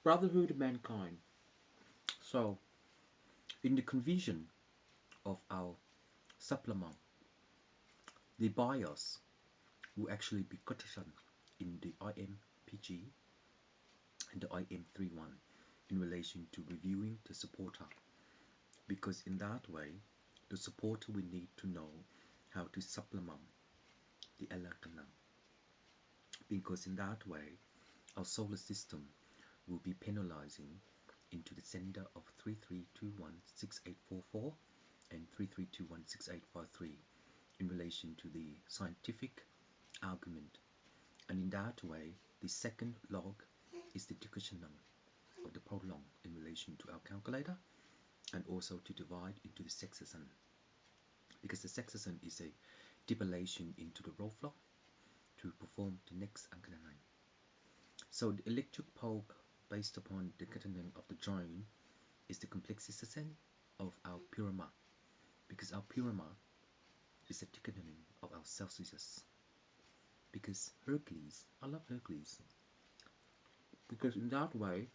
Brotherhood of mankind. So, in the conviction of our supplement, the BIOS will actually be quotation in the IMPG and the IM31 in relation to reviewing the supporter, because in that way the supporter will need to know how to supplement the electron, because in that way our solar system will be penalizing into the sender of 33216844 and 33216853 in relation to the scientific argument. And in that way, the second log is the division of the prolong in relation to our calculator, and also to divide into the sexagesimal, because the sexagesimal is a depilation into the row flow to perform the next angle. So the electric pole based upon the catenin of the joint is the complexity of our pyramid, because our pyramid is a catenin of our Celsius. Because Hercules, I love Hercules, because in that way,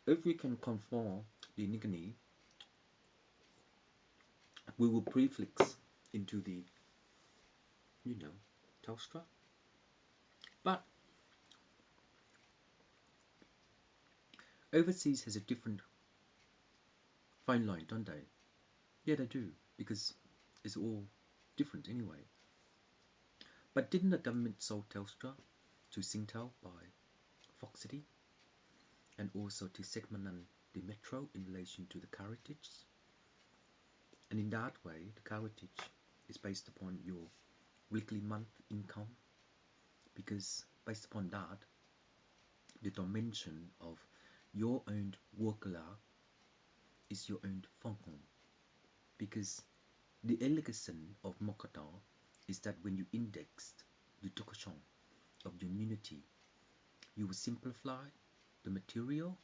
if we can conform the Nigini, we will prefix into the, Telstra. But overseas has a different phone line, don't they? Yeah, they do, because it's all different anyway. But didn't the government sell Telstra to Singtel by Fox City, and also to Segment the Metro in relation to the carriage? And in that way, the carriage is based upon your weekly month income, because based upon that, the dimension of your own workload is your own function, because the elegance of Mokata is that when you indexed the tokushon of your unity, you will simplify the material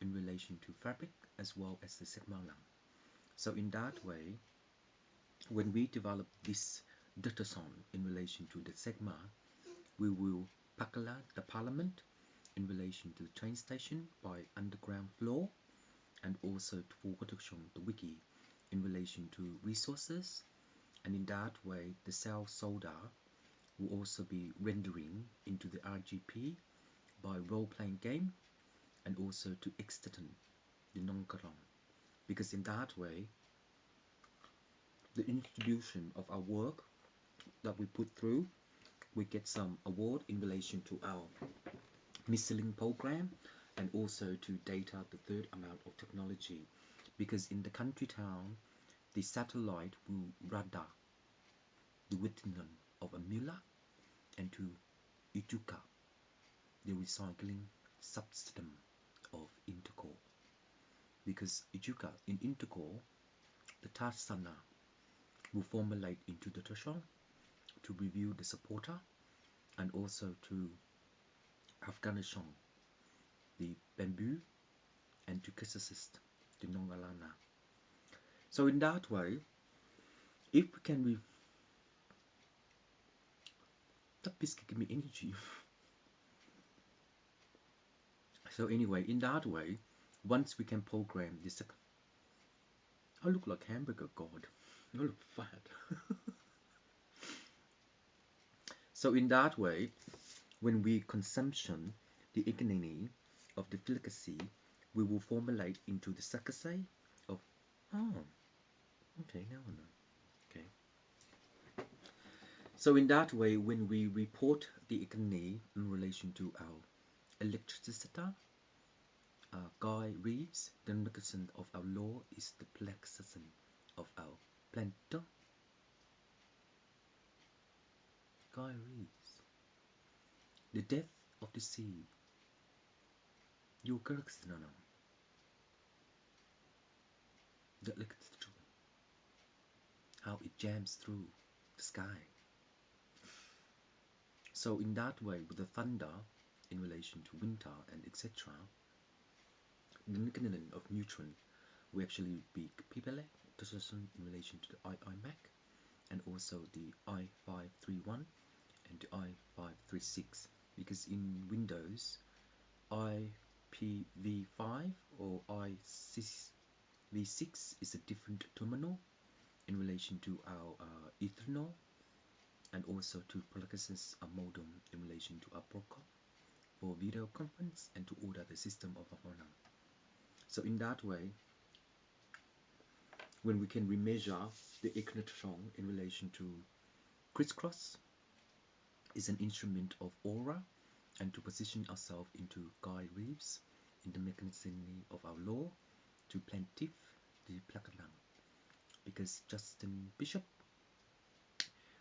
in relation to fabric as well as the segmalang. So in that way, when we develop this datason in relation to the segma, we will pakala the parliament in relation to the train station by underground floor, and also for the wiki in relation to resources, and in that way the cell solder will also be rendering into the RGP by role-playing game, and also to extend the non-karam, because in that way the institution of our work that we put through, we get some award in relation to our missing program, and also to data the third amount of technology, because in the country town the satellite will radar the witness of a Mila and to Ijuka, the recycling subsystem of Intercore, because Ijuka in Intercore the Tarsana will formulate into the Tashon to review the supporter, and also to Afghanistan the bamboo, and to Kissasist the Nongalana. So in that way, if we can that biscuit give me energy. So anyway, in that way, once we can program this, I look like hamburger god. I look fat. So in that way, when we consumption the ignominy of the delicacy, we will formulate into the sakase of, oh, okay, now I know. Okay. So in that way, when we report the ignominy in relation to our electricity, Guy reads the mechanism of our law is the plexus of our planter. Guy reads the death of the sea. You correct, no, the electricity, how it jams through the sky. So in that way, with the thunder in relation to winter and etc., the mechanism of neutron will actually be people decision in relation to the iMac, and also the i531 and the i536, because in Windows IPv5 or IPv6 is a different terminal in relation to our Ethernet, and also to Pegasus a modem in relation to our broadcast for video conference and to order the system of a HANA. So in that way, when we can remeasure the Ignition in relation to crisscross is an instrument of aura, and to position ourselves into Guy Reeves in the mechanism of our law to plaintiff the Plakanang. Because Justin Bishop,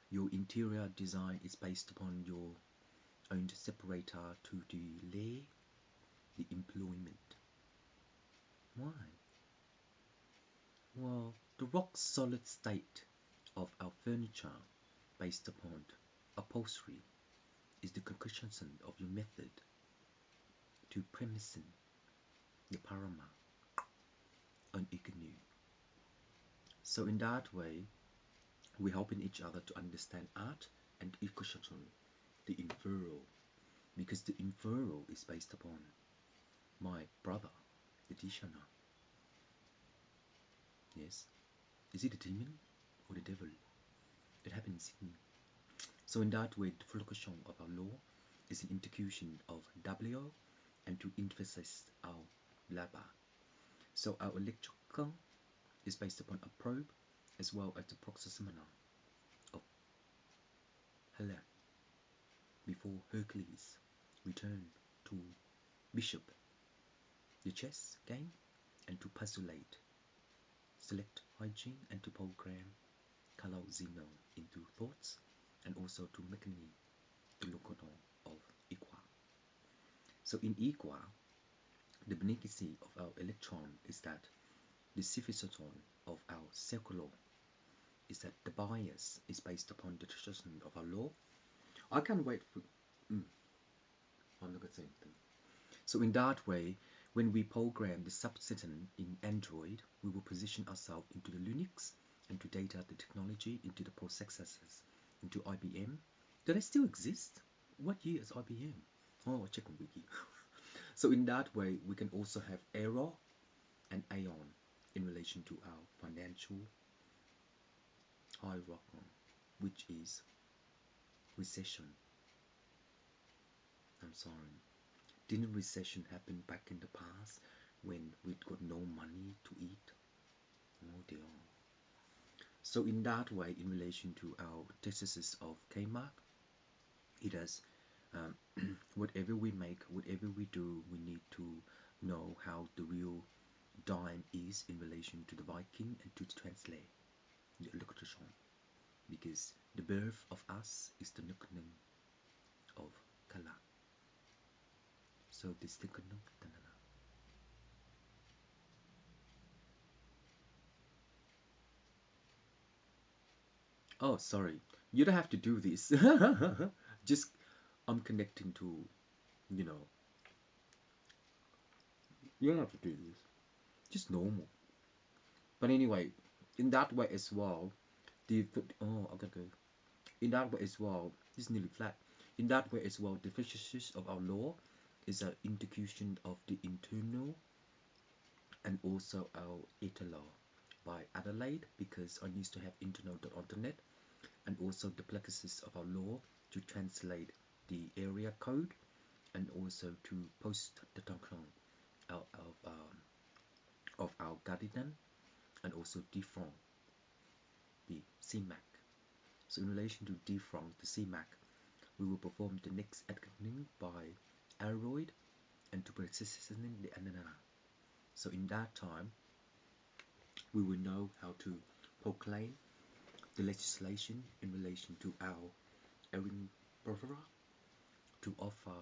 your interior design is based upon your own separator to delay the employment. Why? Well, the rock solid state of our furniture based upon upholstery is the conclusion of your method to premising the parama on Ignu. So in that way, we're helping each other to understand art and ecosystem, the infernal, because the infernal is based upon my brother, the Dishana. Yes, is it a demon or the devil? It happens in. So in that way, the fluctuation of our law is an integration of W and to emphasize our blabber. So our electrical is based upon a probe as well as the proximana of Hela before Hercules returned to Bishop, the chess game, and to puzzleate, select hygiene, and to program Kalau Zeno into thoughts, and also to mechanic the locono of Equa. So in Equa, the beneficy of our electron is that the sufficiton of our circular is that the bias is based upon the tradition of our law. I can't wait for I'm not gonna say anything. So in that way, when we program the subsystem in Android, we will position ourselves into the Linux and to data the technology into the processors, into IBM. Do they still exist? What year is IBM? Oh, I'll check on Wiki. So in that way, we can also have error and Aeon in relation to our financial hierarchy, which is recession. I'm sorry. Didn't recession happen back in the past when we got no money to eat? Oh dear. So in that way, in relation to our thesis of Kmart, it has whatever we make, whatever we do, we need to know how the real dime is in relation to the Viking and to translate the illustration, because the birth of us is the nickname of Kala. So this nickname. Oh, sorry. You don't have to do this. Just I'm connecting to, you know, you don't have to do this. Just normal. But anyway, in that way as well, oh, I gotta go. In that way as well, this is nearly flat. In that way as well, the features of our law is an integration of the internal and also our ETA law by Adelaide, because I used to have internal.internet, and also the plexus of our law to translate the area code and also to post the function of our guardian and also defrag the CMAC. So in relation to defrag the CMAC, we will perform the next acting by Aeroid and to position the antenna. So in that time, we will know how to proclaim the legislation in relation to our Erin Barbara to offer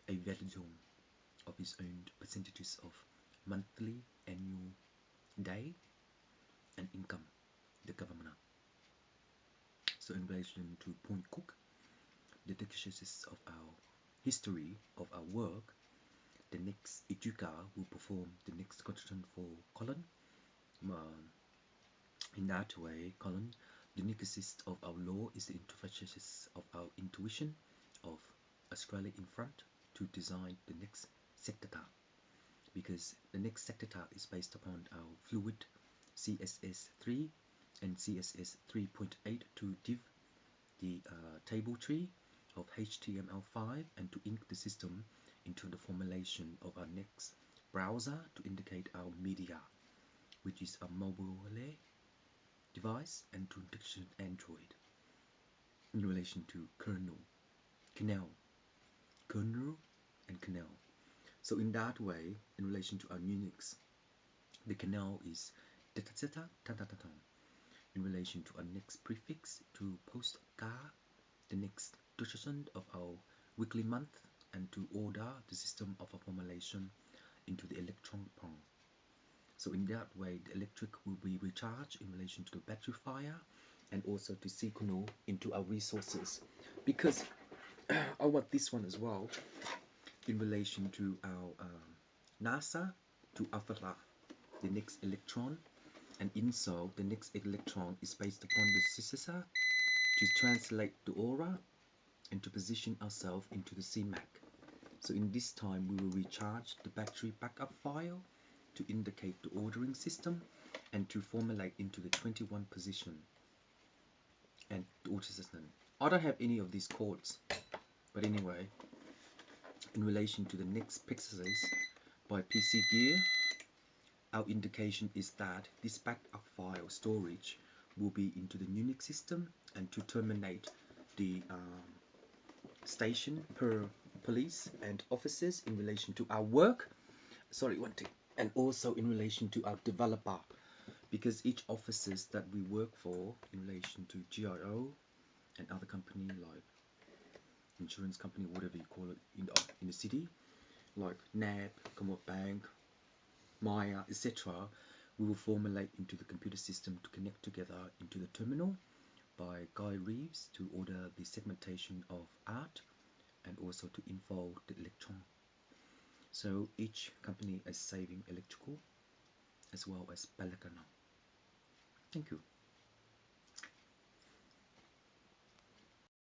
a validum of his own percentages of monthly, annual, day, and income, the government. So in relation to Point Cook, the dictations of our history of our work, the next Ijuka will perform the next question for Colin. In that way, Colin, the nemesis of our law is the interfaces of our intuition of Australia in front to design the next sector, because the next sector is based upon our fluid CSS3 and CSS 3.8 to div the table tree of HTML5 and to ink the system into the formulation of our next browser to indicate our media, which is a mobile device, and to introduce Android in relation to kernel, kernel and kernel. So in that way, in relation to our Unix, the kernel is in relation to our next prefix to post the next decision of our weekly month, and to order the system of a formulation into the electron pong. So in that way, the electric will be recharged in relation to the battery fire, and also to signal into our resources, because I want this one as well in relation to our NASA to alpha the next electron, and inside the next electron is based upon the successor to translate the aura and to position ourselves into the CMAC. So in this time we will recharge the battery backup file to indicate the ordering system and to formulate into the 21 position and the order system. I don't have any of these codes, but anyway, in relation to the next pixels by PC Gear, our indication is that this backup file storage will be into the Unix system, and to terminate the station per police and officers in relation to our work, and also in relation to our developer, because each officers that we work for in relation to GIO and other company like insurance company, whatever you call it in the city, like NAB, Commonwealth Bank, Maya, etc., we will formulate into the computer system to connect together into the terminal by Guy Reeves to order the segmentation of art and also to involve the electron. So each company is saving electrical as well as Pellegrini. Thank you.